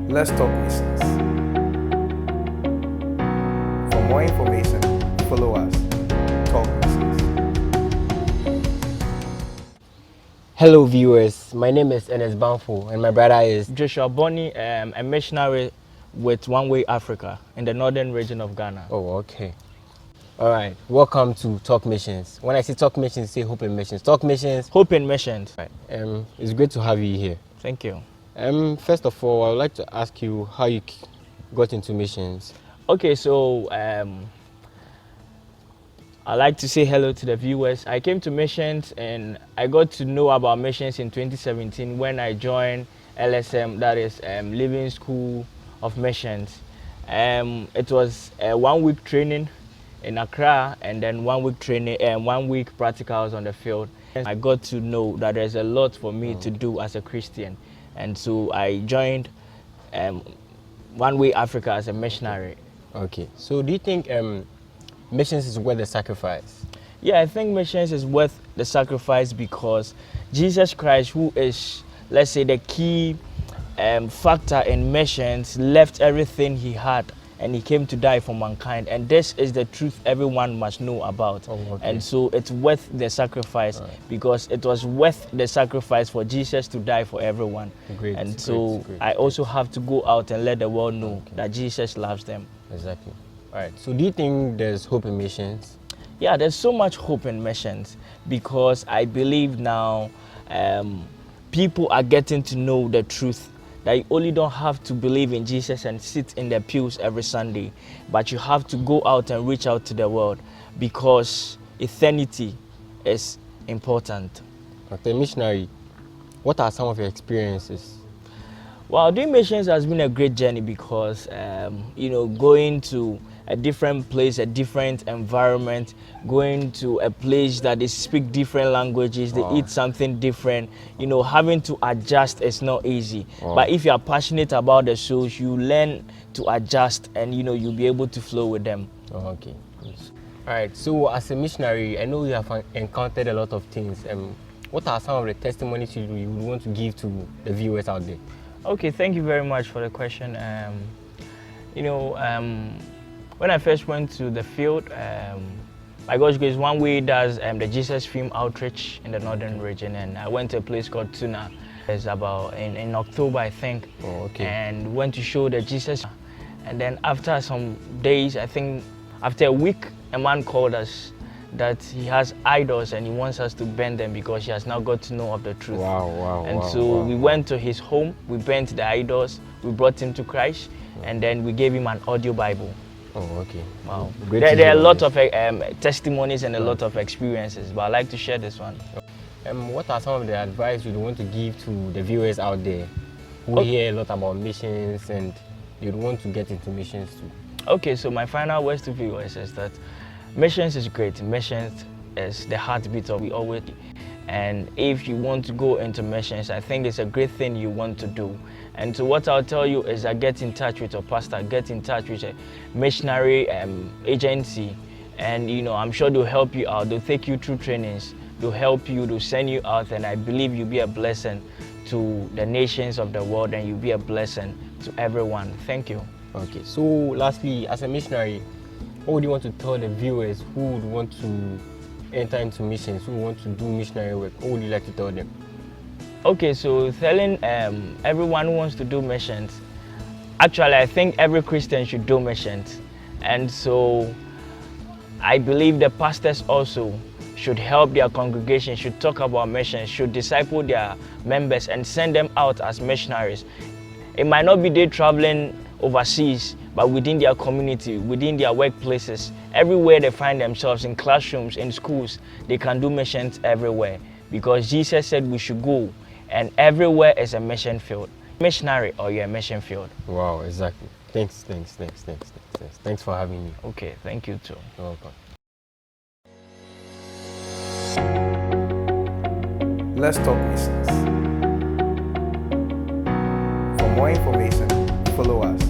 Let's talk missions. For more information, follow us. Talk missions. Hello viewers, my name is Enes Banfo and my brother is Joshua Bonney, a missionary with One Way Africa in the northern region of Ghana. Oh, okay. All right, welcome to Talk Missions. When I say Talk Missions, say Hope in Missions. Talk Missions. Hope in Missions. Right. It's great to have you here. Thank you. First of all, I would like to ask you how you got into missions. Okay, so I'd like to say hello to the viewers. I came to missions and I got to know about missions in 2017 when I joined LSM, that is Living School of Missions. It was a 1 week training in Accra and then 1 week training and 1 week practicals on the field. I got to know that there's a lot for me to do as a Christian, and so I joined One Way Africa as a missionary. Okay, so do you think missions is worth the sacrifice? Yeah, I think missions is worth the sacrifice because Jesus Christ, who is, let's say, the key factor in missions, left everything he had and he came to die for mankind. And this is the truth everyone must know about. Oh, okay. And so it's worth the sacrifice because it was worth the sacrifice for Jesus to die for everyone. Great, and great, so great, I also have to go out and let the world know that Jesus loves them. Exactly. All right, so do you think there's hope in missions? Yeah, there's so much hope in missions because I believe now people are getting to know the truth, that you only don't have to believe in Jesus and sit in the pews every Sunday, but you have to go out and reach out to the world because eternity is important. Okay, missionary, what are some of your experiences? Well, doing missions has been a great journey because, going to a different place, a different environment, going to a place that they speak different languages, they eat something different, having to adjust is not easy. But if you are passionate about the souls, you learn to adjust and, you'll be able to flow with them. Okay. Yes. All right, so as a missionary, I know you have encountered a lot of things. What are some of the testimonies you would want to give to the viewers out there? Okay, thank you very much for the question. When I first went to the field, by God's grace, One Way does the Jesus Film outreach in the northern region, and I went to a place called Tuna. It's about in October, I think. Oh, okay. And went to show the Jesus. And then after some days, I think after a week, a man called us that he has idols and he wants us to burn them because he has now got to know of the truth. Wow. We went to his home, we burnt the idols, we brought him to Christ, and then we gave him an audio Bible. Oh, okay. Wow. Great There are a lot this. of testimonies and a lot of experiences, but I'd like to share this one. What are some of the advice you'd want to give to the viewers out there who hear a lot about missions and you'd want to get into missions too? Okay, so my final words to viewers is that missions is great. Missions is the heartbeat of we always. And if you want to go into missions, I think it's a great thing you want to do. And so what I'll tell you is that get in touch with your pastor, get in touch with a missionary agency, and I'm sure they'll help you out. They'll take you through trainings, they'll help you, they'll send you out, and I believe you'll be a blessing to the nations of the world and you'll be a blessing to everyone. Thank you. Okay, so lastly, as a missionary, what would you want to tell the viewers who would want to enter into missions, who want to do missionary work? What would you like to tell them? Okay, so telling everyone who wants to do missions, actually I think every Christian should do missions. And so I believe the pastors also should help their congregation, should talk about missions, should disciple their members and send them out as missionaries. It might not be they traveling overseas, but within their community, within their workplaces, everywhere they find themselves, in classrooms, in schools, they can do missions everywhere because Jesus said we should go, and everywhere is a mission field. Missionary or you're a mission field. Wow, exactly. Thanks for having me. Okay, thank you too. You're welcome. Let's talk missions. For more information, follow us.